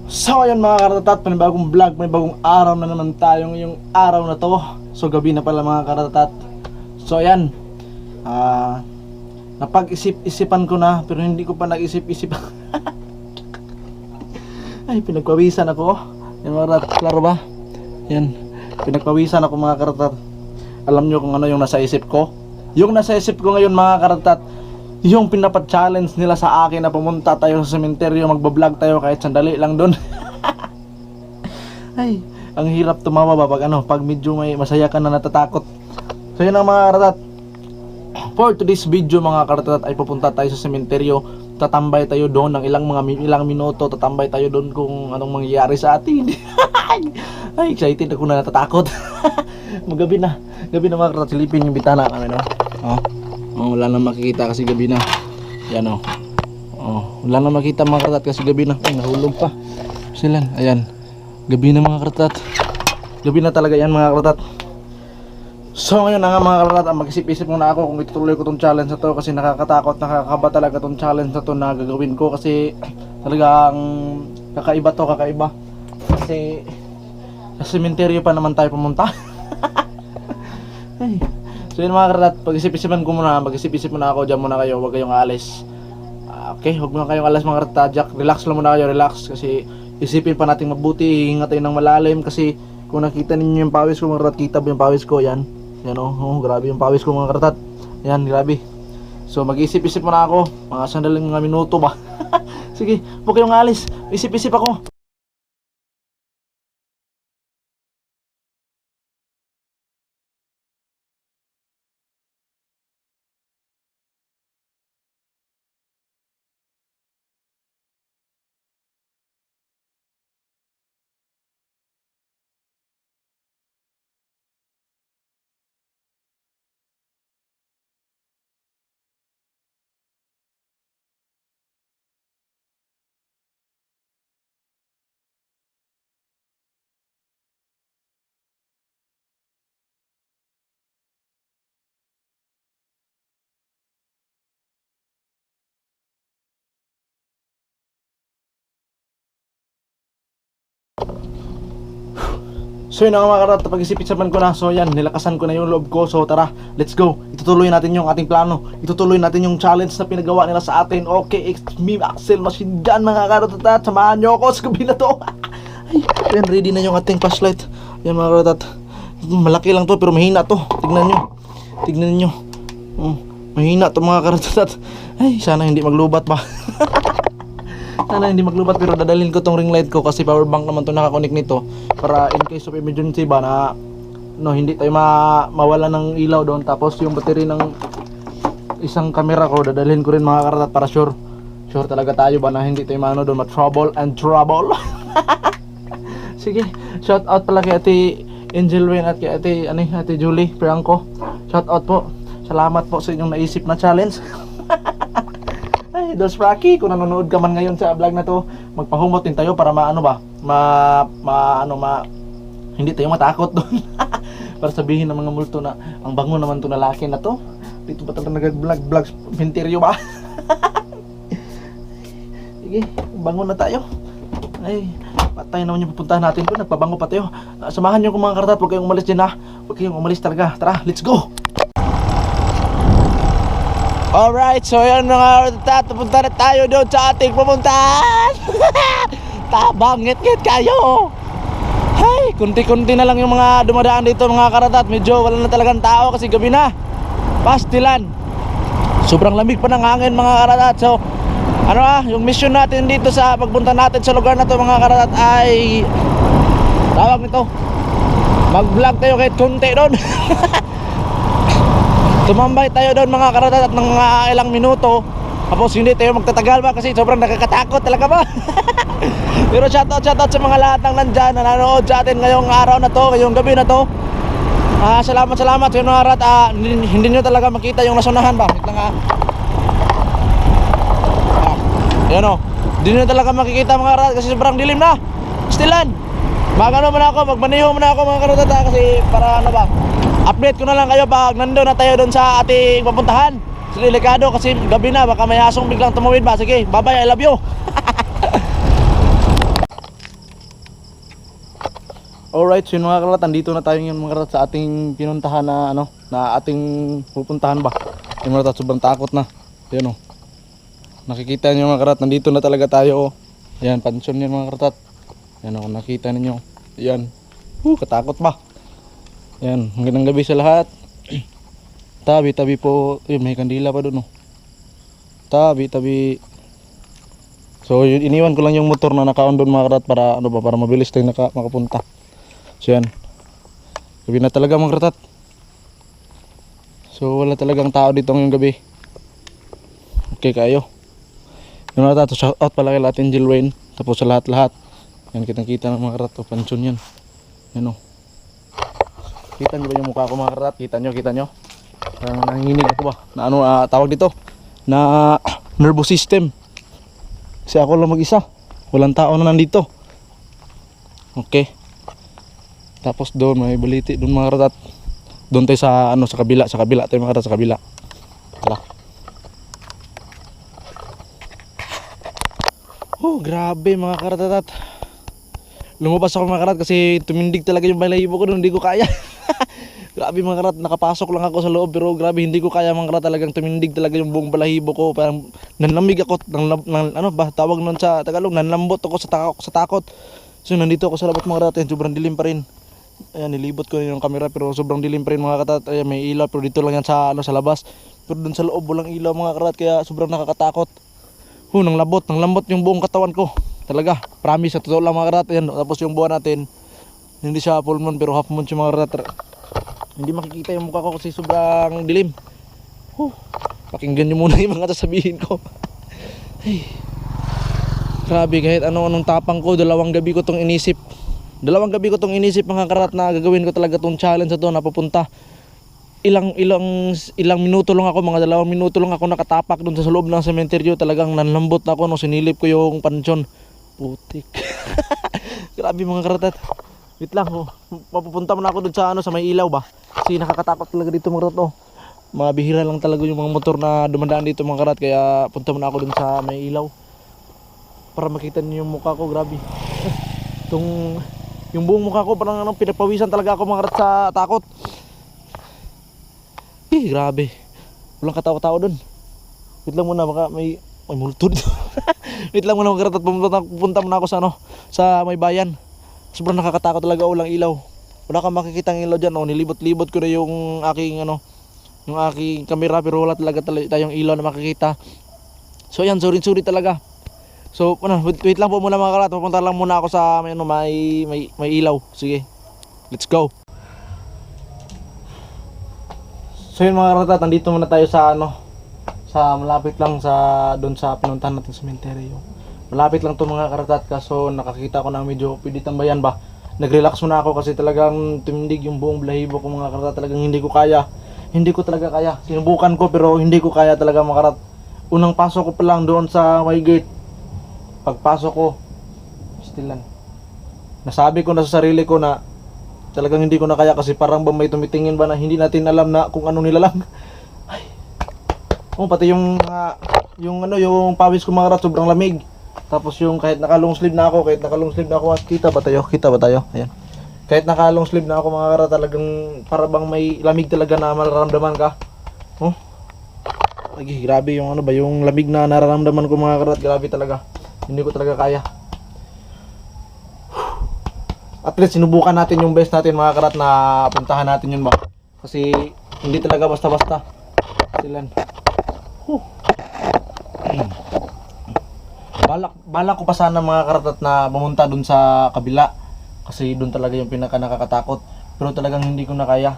So ayun mga karatatat, panibagong vlog, may bagong araw na naman tayo ngayong araw na to. So gabi na pala mga karatatat. So ayan, napag-isip-isipan ko na, pero hindi ko pa nag-isip-isip. Ay, pinagpawisan ako. Yan mga karatatat, klaro ba? Yan, pinagpawisan ako mga karatatat. Alam nyo kung ano yung nasa isip ko? Yung nasa isip ko ngayon mga karatatat, yung pinapat-challenge nila sa akin na pumunta tayo sa sementeryo, magbablog tayo kahit sandali lang doon. Ay, ang hirap tumawa ba pag medyo may masaya ka na natatakot. So yun ang mga karatatat. For today's video mga karatatat ay pupunta tayo sa sementeryo. Tatambay tayo doon ng ilang minuto, tatambay tayo doon kung anong mangyayari sa atin. Ay, excited ako na natatakot. Gabi na mga karatatat, silipin yung bitana namin, no? Wala na makikita kasi gabi na. Yan wala na makita mga karatatat kasi gabi na. Ay, nahulog pa sila. Ayan, gabi na mga karatatat. Gabi na talaga yan mga karatatat. So ngayon na nga mga karatatat, mag-isip-isip muna ako kung itutuloy ko tong challenge na to. Kasi nakakatakot, nakakaba talaga tong challenge na to na gagawin ko. Kasi talagang kakaiba to, kakaiba. Kasi sa sementeryo pa naman tayo pumunta. Ay. So yun mga karatatat, mag-isip-isipan ko muna, mag-isip-isip muna ako, dyan muna kayo, huwag kayong alis. Okay, huwag muna kayong alis mga karatatat, Jack, relax lang muna kayo, relax. Kasi isipin pa natin mabuti, hihinga tayo ng malalim. Kasi kung nakita ninyo yung pawis ko mga karatatat, kita ba yung pawis ko, yan. Yan grabe yung pawis ko mga karatatat. Yan, grabe. So mag-isip-isip muna ako, mga sandaling mga minuto ba. Sige, huwag kayong alis, isip-isip ako. So yun nga mga karatatat, pag-isip-isipan ko na. So yan, nilakasan ko na yung loob ko. So tara, let's go. Itutuloy natin yung ating plano. Itutuloy natin yung challenge na pinagawa nila sa atin. Okay, it's me, Axel Machine Gun mga karatatat. Samahan nyo ako sa gabi na to. Ay, yan, ready na yung ating flashlight. Yan mga karatatat, malaki lang to pero mahina to. Tignan nyo. Mahina to mga karatatat. Ay, sana hindi maglubat ba. Sana hindi maglubat, pero dadalhin ko tong ring light ko kasi power bank naman to nakakonik nito para in case of emergency ba na hindi tayo mawala ng ilaw doon. Tapos yung battery ng isang camera ko dadalhin ko rin mga karatatat para sure talaga tayo ba na hindi tayo doon trouble. Sige, shout out pala kay Ate Angel Wayne at kay Ate Julie Franco. Shout out po, salamat po sa inyong naisip na challenge. Ay, Dos Rocky, kung nanonood ka man ngayon sa vlog na to, magpahumot din tayo para hindi tayo matakot doon. Para sabihin ng mga multo na ang bango naman to na laki na to. Dito ba talaga nag-vlog sementeryo ba? Sige, bango na tayo. Ay, patay naman yung pupuntahan natin doon, nagpabango pa tayo. Samahan niyo ko mga karatatat, huwag kayong umalis din ha. Huwag kayong umalis talaga. Tara, let's go! Alright, so yan mga karatatat, pupunta na tayo doon sa ating pupuntahan. Tabangit-ngit kayo. Hey, kunti-kunti na lang yung mga dumadaan dito mga karatatat. Medyo wala na talagang tao kasi gabi na. Pastilan. Sobrang lamig pa ng hangin mga karatatat. So, yung mission natin dito sa pagpunta natin sa lugar na to mga karatatat ay tawag nito, mag-vlog tayo kahit kunti doon. Tumambay tayo doon mga karatatat ng mga ilang minuto. Tapos hindi tayo magtatagal ba kasi sobrang nakakatakot talaga ba. Pero shoutout sa mga lahat ng nandyan na nanonood sa atin ngayong araw na to, ngayong gabi na to. Salamat sa mga karatatat. Hindi nyo talaga makita yung nasunahan ba. Wait lang Ayan hindi nyo talaga makikita mga karatatat kasi sobrang dilim na. Stilan, magmaneho muna ako mga karatatat kasi para update ko na lang kayo pag nandun na tayo doon sa ating papuntahan Delikado kasi gabi na, baka may asong biglang tumawid ba. Sige, bye-bye, I love you. Alright, so yun mga karat, andito na tayo ngayon mga karat sa ating pinuntahan na ano, na ating pupuntahan ba. Yung mga karat, sobrang takot na. Ayan o. Nakikita nyo mga karat, nandito na talaga tayo o. Ayan, pansyon yan mga karat. Ayan o, nakita ninyo. Ayan. Katakot ba. Ayan, magandang gabi sa lahat. Tabi po. May kandila pa doon oh. Tabi. So iniwan ko lang yung motor na naka-on doon mga karat para ano ba, para mabilis tayong makapunta. So yan. Gabi na talaga mga karat. So wala talagang tao dito ngayong gabi. Okay kayo. Yung mga karat, shout out pala kay Latin Jill Wayne. Tapos sa lahat-lahat. Yan, kitang-kita ng mga karat. Pansyon yan. Yan oh. Kita nyo ba yung mukha ko mga karat? Kita nyo? Parang nanginginig ako ba? Na ano tawag dito? Na nervous system. Kasi ako lang mag-isa. Walang tao na nandito. Okay. Tapos doon may baliti doon mga karat. Doon tayo sa ano sa kabila tayo mga karat sa kabila. Tara. Grabe mga karat. Lumabas ako mga karat kasi tumindig talaga yung balahibo ko doon, hindi ko kaya. Grabe mga karat, nakapasok lang ako sa loob pero grabe hindi ko kaya mga karat, talagang tumindig talaga yung buong balahibo ko. Parang nanlamig ako, ano ba tawag nun sa Tagalog, nanlambot ako sa takot. So nandito ako sa labas mga karat, sobrang dilim pa rin. Ayan, nilibot ko yung camera pero sobrang dilim pa rin mga karat. Ayan, may ilaw pero dito lang yan sa ano sa labas. Pero dun sa loob walang ilaw mga karat, kaya sobrang nakakatakot. Nang lambot yung buong katawan ko. Talaga, promise, sa totoo lang mga karat. Ayan, tapos yung buwan natin, hindi siya full moon pero half moon siya mga karat. Hindi makikita yung mukha ko kasi sobrang dilim. Pakinggan nyo muna yung mga sasabihin ko. Ay, grabe, kahit anong tapang ko, dalawang gabi ko tong inisip mga karat na gagawin ko talaga tong challenge na to, napupunta. Ilang minuto lang ako, mga 2 minuto lang ako nakatapak dun sa loob ng sementeryo. Talagang nanlambot na ako nung sinilip ko yung pansyon. Putik. Grabe mga karat. Wait lang mapupunta muna ako dun sa ano, sa may ilaw ba. Kasi nakakatakot talaga dito mga karat. Mabihira lang talaga yung mga motor na dumadaan dito mga karat. Kaya punta muna ako dun sa may ilaw para makita niyo yung mukha ko. Grabe. Yung buong mukha ko parang pinapawisan talaga ako mga karat sa takot. Grabe. Walang katawa-tawa dun. Wait lang muna, baka may multo dito. Wait lang muna mga karat, pupunta muna ako sa ano, sa may bayan. Sobrang nakakatakot talaga, walang ilaw. Wala kang makikitang ilaw dyan. Nilibot-libot ko na yung aking yung aking camera pero wala talaga tayong ilaw na makikita. So yan, sorry talaga. So wait lang po muna mga karat, pupunta lang muna ako sa may ilaw. Sige, let's go. So yun mga karat, nandito muna tayo sa sa malapit lang sa doon sa pinuntahan natin sa sementeryo. Malapit lang to mga karatat, kaso nakakita ko na medyo pwede tambayan ba. Nag-relax muna ako kasi talagang tumindig yung buong balahibo ko mga karatat. Talagang hindi ko talaga kaya. Sinubukan ko pero hindi ko kaya talaga mga karat. Unang pasok ko pa lang doon sa may gate. Pagpasok ko, still lang. Nasabi ko na sa sarili ko na talagang hindi ko na kaya kasi parang ba may tumitingin ba na hindi natin alam na kung ano nilalang. Ay. Pati yung pawis ko mga karat, sobrang lamig. Tapos yung kahit naka-long sleeve na ako, kita ba tayo? Ayan. Kahit naka-long sleeve na ako mga karat, talagang para bang may lamig talaga na mararamdaman ka. Ay, grabe yung yung lamig na nararamdaman ko mga karat, grabe talaga. Hindi ko talaga kaya. At least sinubukan natin yung best natin mga karat na puntahan natin yun ba. Kasi hindi talaga basta-basta. Silan. Balak ko pa sana mga karatat na pumunta dun sa kabila. Kasi dun talaga yung pinaka nakakatakot. Pero talagang hindi ko na kaya.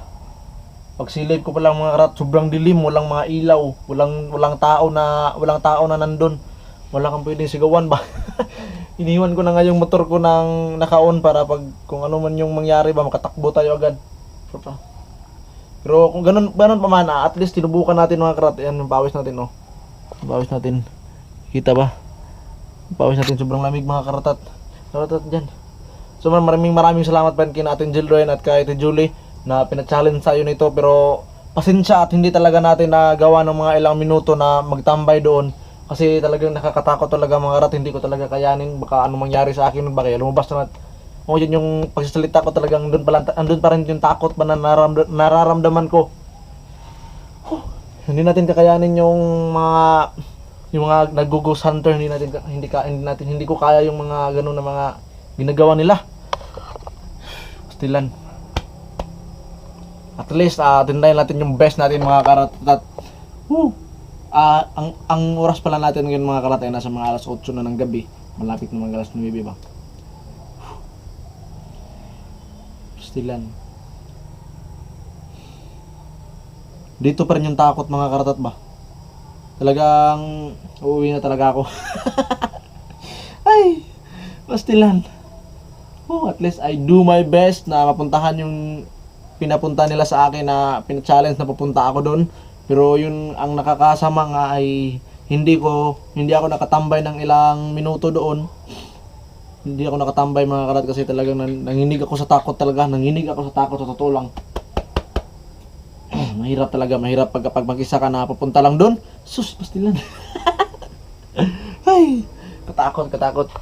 Pagsilip ko pa lang mga karat, sobrang dilim, walang mga ilaw, walang tao na nandun. Wala kang pwedeng sigawan ba. Iniwan ko na nga yung motor ko nang naka-on para pag kung ano man yung mangyari ba makatakbo tayo agad. Pero kung ganun pa man, at least tinubukan natin mga karat. Ayan yung pawis natin Pawis natin. Kita ba? Pawis natin sobrang lamig mga karatat. Karatat dyan. So maraming salamat pa kay natin Jill Ryan at kay Ate Julie na pina-challenge tayo nito, pero pasensya at hindi talaga natin nagawa ng mga ilang minuto na magtambay doon. Kasi talagang nakakatakot talaga mga karat, hindi ko talaga kayanin. Baka ano mangyari sa akin, baka lumabas na. O yun yung pagsasalita ko talagang andun pa rin yung takot ba na nararamdaman ko. Hindi natin kakayanin yung mga nag-ghost hunter, hindi ko kaya yung mga ganun na mga ginagawa nila. Pastilan. At least tindayin natin yung best natin mga karatat. Ang oras pala natin ngayon mga karat ay nasa mga alas 8 na ng gabi. Malapit na mga alas 9 ba. Pastilan. Dito pa rin yung takot mga karatat ba. Talagang uuwi na talaga ako. Ay, pastilan. At least I do my best na mapuntahan yung pinapunta nila sa akin, na pina-challenge na papunta ako doon. Pero yun ang nakakasama nga ay hindi ako nakatambay ng ilang minuto doon. Hindi ako nakatambay mga karat kasi talagang nanginig ako sa takot talaga. Nanginig ako sa takot sa totoo lang. Mahirap talaga, mahirap pag mag-isa ka na papunta lang doon. Sus, pastilan. Ay, katakot.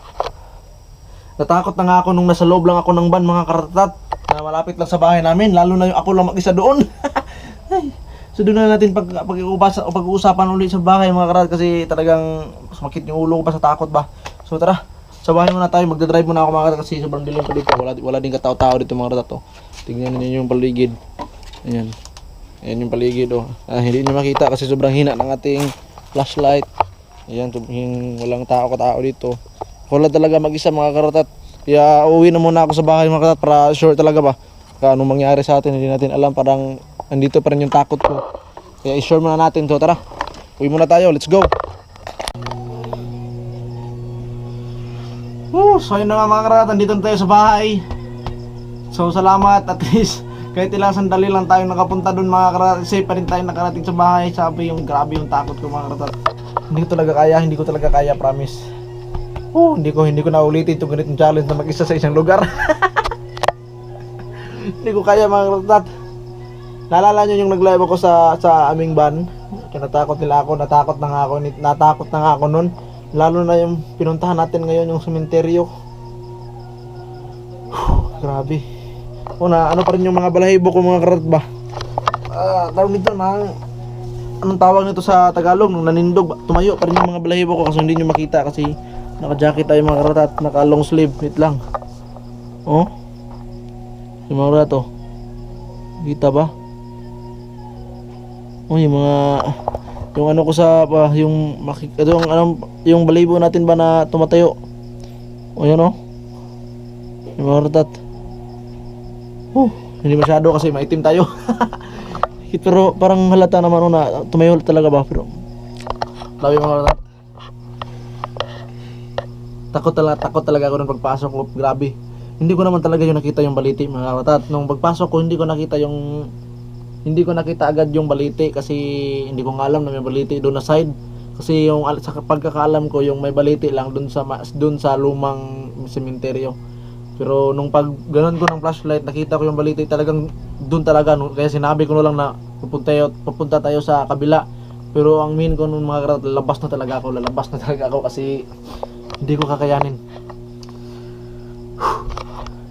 Natakot na nga ako nung nasa loob lang ako ng van mga karatat, na malapit lang sa bahay namin, lalo na yung ako lang mag-isa doon. Ay, so doon na natin pag-uusapan ulit sa bahay mga karatat kasi talagang sumakit yung ulo ko pa sa takot ba. So tara, sa bahay muna tayo, magdadrive muna ako mga karatat kasi sobrang dilim pa dito. Wala din katao-tao dito mga karatat. Tingnan niyo yung paligid. Ayan. Ayan yung paligid oh. Hindi niyo makita kasi sobrang hina ng ating flashlight. Ayan, yung walang tao dito. Wala talaga mag-isa mga karatat. Kaya uwi na muna ako sa bahay mga karatat para sure talaga ba kung anong mangyari sa atin, hindi natin alam, parang andito pa rin yung takot ko. Kaya i-sure muna natin. So tara, uwi muna tayo, let's go. So yun na nga mga karatat, andito na tayo sa bahay. So salamat, at least kahit ilang sandali lang tayo nakapunta dun mga karatat, safe pa rin tayo nakarating sa bahay. Sabi yung grabe yung takot ko mga karatat. Hindi ko talaga kaya, promise. Hindi ko na ulitin itong ganitong challenge na mag-isa sa isang lugar. Hindi ko kaya mga karatat. Naalala nyo yung nag-live ako sa aming van? Natakot na nga ako nun. Lalo na yung pinuntahan natin ngayon, yung sementeryo. Grabe. Ano pa rin yung mga balahibo ko mga karatat ba? Tawag nito na, anong tawag nito sa Tagalog? Nung nanindog, tumayo pa rin yung mga balahibo ko kasi hindi nyo makita kasi naka-jacket tayo mga karatat, naka-long sleeve. Wait lang. Yung mga karatat oh. Kita ba? Yung ano ko sa yung balahibo natin ba na tumatayo. Yun oh. Yung mga karatat. Hindi masyado kasi maitim tayo. Pero parang halata naman na tumayo talaga ba, pero labi mga karatat. Takot talaga ako nung pagpasok ko, grabe. Hindi ko naman talaga yung nakita yung baliti mga karatat. Nung pagpasok ko, hindi ko nakita agad yung baliti kasi hindi ko nga alam na may baliti doon na side. Kasi yung sa pagkakaalam ko, yung may baliti lang doon sa lumang sementeryo. Pero nung pag ganon ko ng flashlight, nakita ko yung baliti talagang doon talaga. Kaya sinabi ko na lang na pupunta tayo sa kabila. Pero ang mean ko nung mga karatat, lalabas na talaga ako kasi hindi ko kakayanin.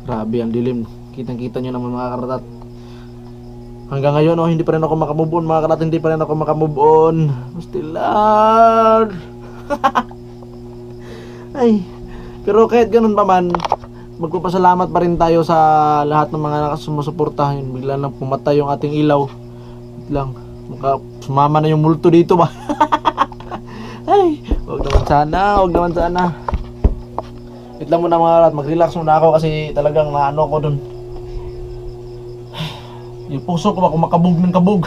Grabe ang dilim. Kitang-kita nyo naman mga karatat. Hanggang ngayon hindi pa rin ako makamove on mga karatat. Hindi pa rin ako makamove on. Still Lord. Ay. Pero kahit ganun pa man, magpapasalamat pa rin tayo sa lahat ng mga nakasumusuporta. Bigla nang pumatay yung ating ilaw. Wait lang. Sumama na yung multo dito ba? Ay, wag naman sana. Wait lang muna mga karatat, mag-relax muna ako kasi talagang naano ko dun. Yung puso ko ba kumakabog ng kabog.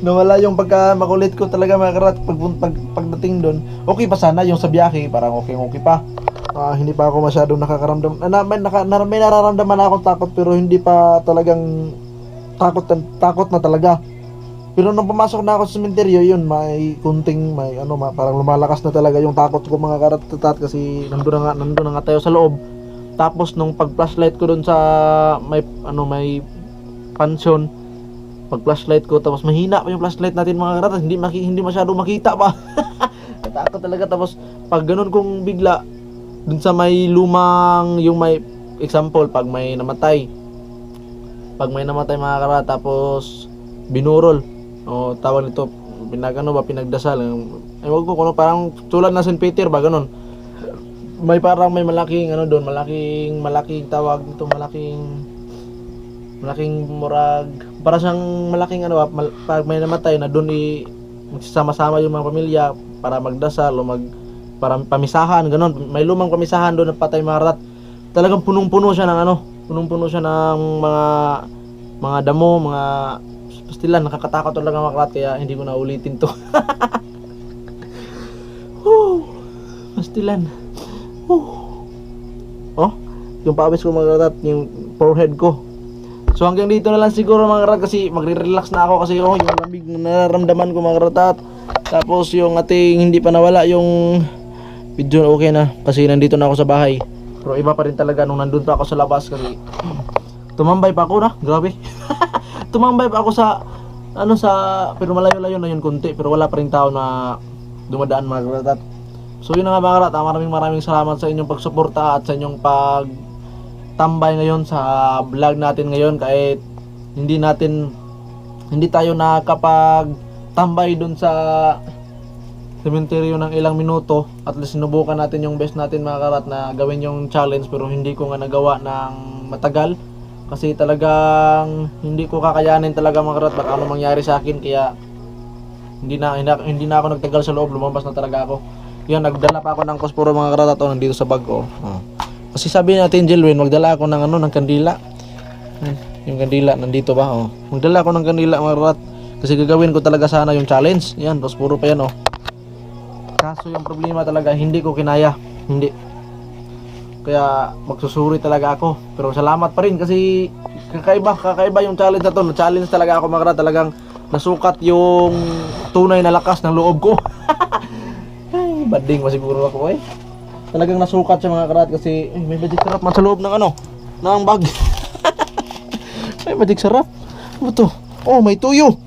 Nawala yung pagka-makulit ko talaga mga karatat pagdating dun. Okay pa sana yung sa biyahe, parang okay pa. Hindi pa ako masyadong nakakaramdam. May nararamdaman ako takot pero hindi pa talagang takot na talaga. Pero nung pumasok na ako sa sementeryo, yun, may parang lumalakas na talaga yung takot ko mga karatat kasi nandun na nga tayo sa loob. Tapos nung pag-flashlight ko dun sa may pansyon, pag flashlight ko, tapos mahina pa yung flashlight natin mga karatas, hindi masyado makita pa. Natakot talaga. Tapos pag ganun kong bigla dun sa may lumang, yung may example, pag may namatay mga karatas, tapos binurol, o tawag nito, pinagdasal, wag ko kung parang tulad na St. Peter ba, ganun. May parang may malaking doon, malaking tawag nito, malaking murag, para siyang malaking pag may namatay na doon magsasama-sama yung mga pamilya para magdasal o para pamisahan, ganun. May lumang pamisahan doon na patay mga karatat. Talagang punong-puno siya ng mga damo, mga pastilan. Nakakatakot talaga mga karatat, kaya hindi ko na ulitin to. Pastilan. Oh, yung pawis ko mga karatat, yung forehead ko. So hanggang dito na lang siguro mga karatat, kasi magre-relax na ako, kasi yung lamig na nararamdaman ko mga karatat. Tapos yung ating hindi pa nawala yung video, okay na kasi nandito na ako sa bahay. Pero iba pa rin talaga nung nandun pa ako sa labas, kasi tumambay pa ako na, grabe. Tumambay pa ako sa pero malayo-layo na yun konti, pero wala pa rin tao na dumadaan mga karatat. So yun na nga mga karatat, maraming salamat sa inyong pagsuporta at sa inyong tambay ngayon sa vlog natin ngayon. Kahit hindi tayo nakapagtambay dun sa sementeryo ng ilang minuto, at least sinubukan natin yung best natin mga karat na gawin yung challenge, pero hindi ko nga nagawa ng matagal kasi talagang hindi ko kakayanin talaga mga karat, baka ano mangyari sa akin, kaya hindi na ako nagtagal sa loob, lumabas na talaga ako. Yan, nagdala pa ako ng kosporo mga karat, nandito sa bag ko. Kasi sabi natin Jelwin, magdala ako ng kandila. Yung kandila nandito ba? Magdala ako ng kandila mga karat, kasi gagawin ko talaga sana yung challenge. Yan, kosporo pa yan. Kaso yung problema talaga, hindi ko kinaya. Hindi. Kaya magsusuri talaga ako. Pero salamat pa rin kasi kakaiba yung challenge na to. Na-challenge talaga ako mga karat. Talagang nasukat yung tunay na lakas ng loob ko. Ay, bading masiguro ako eh. Talagang nasukat siya mga karat kasi may magic sarap man sa loob ng ng bag. May magic sarap. Ano to? Oh, may tuyo.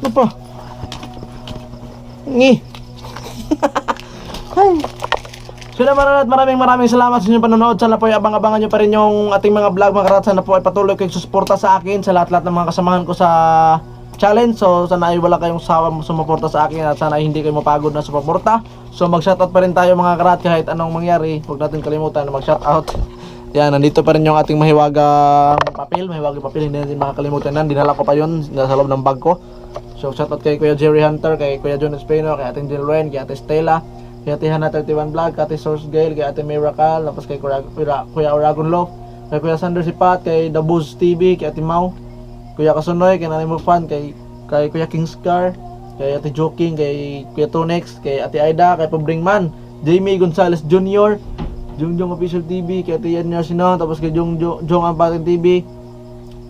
Ano pa? Ngi. Ay. So maraming salamat sa inyong panonood. Sana po ay abang-abangan nyo pa rin yung ating mga vlog mga karat. Sana po ay patuloy kayong susuporta sa akin, sa lahat-lahat ng mga kasamahan ko sa challenge. So sana ay wala kayong sawa sumuporta sa akin, at sana ay hindi kayo mapagod na sumuporta. So mag-shoutout pa rin tayo mga karat kahit anong mangyari. Huwag natin kalimutan na mag-shoutout. Yan, nandito pa rin yung ating mahiwagang papel, hindi natin makakalimutan yan. Dinala ko pa yun nasa loob ng bag ko. So shoutout kay Kuya Jerry Hunter, kay Kuya John Espino, kay Ating Dilren, kay Ate Stella, kay Ate Hana 31 Vlog, kay Ate Source Gale, kay Ate Miracle, tapos kay Kuya Oragon Love, kay Kuya Sander Sipat, kay The Buzz TV, kay Ate Mau, Kuya Kasunoy, kay Nanay Mufan, kay Kuya King Scar, kay Ate Joking, kay Kuya Tonex, kay Ate Aida, kay Pabringman, Jamie Gonzalez Jr., Jungjong Official TV, kay Ate Yan Yarsino, tapos kay Jong Ampatin TV,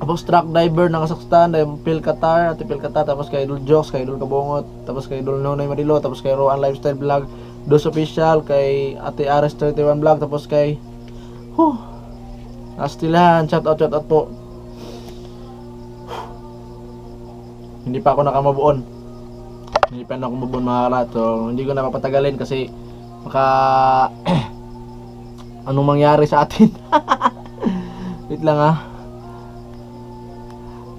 tapos truck driver ng Kazakhstan, Phil Qatar, Ate Phil Qatar, tapos kay Idol Jokes, kay Idol Kabongot, tapos kay Idol Nonoy Marilo, tapos kay Roan Lifestyle Vlog, Dos Official, kay Ate Ares 31 Vlog, tapos kay Astilan, shout out po. Hindi pa ako nakamabuon. Hindi pa ako mabuon mga karat. So hindi ko na papatagalin kasi baka anong mangyari sa atin. Wait lang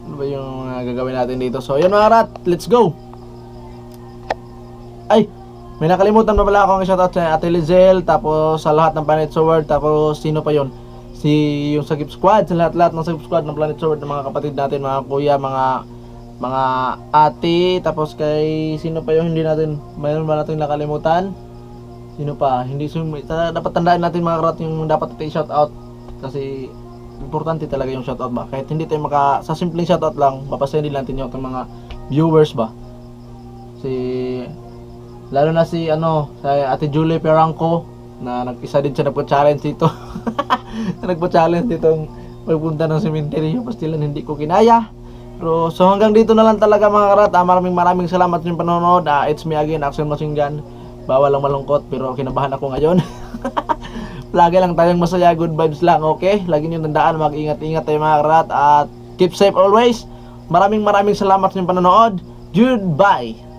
ano ba yung gagawin natin dito? So yun mga karat, let's go. Ay, may nakalimutan pa pala akong shoutout sa Ate Lizelle, tapos sa lahat ng Planet Sword, tapos sino pa yun? Yung Sagip Squad, sa lahat ng Sagip Squad ng Planet Sword, ng mga kapatid natin, mga kuya, mga ate, tapos kay sino pa yung hindi natin, mayroon ba natin nakalimutan? Sino pa? Dapat tandaan natin mga karat yung dapat natin shoutout, kasi importante talaga yung shoutout ba. Kahit hindi tayo sa simpleng shoutout lang, mapasahin din natin yung mga viewers ba. Lalo na si Ate Julie Perangco, na nag-isa din siya nagpo-challenge dito. Nagpo-challenge ditong pagpunta ng sementeryo, pastilan hindi ko kinaya. Pero so hanggang dito na lang talaga mga karat. Maraming salamat sa inyong panonood. It's me again, Action Masinggan. Bawal lang malungkot, pero kinabahan ako ngayon. Lagi lang tayong masaya, good vibes lang, okay? Lagi nyo tandaan, mag-ingat-ingat tayo mga karat, at keep safe always. Maraming salamat sa inyong panonood. Goodbye!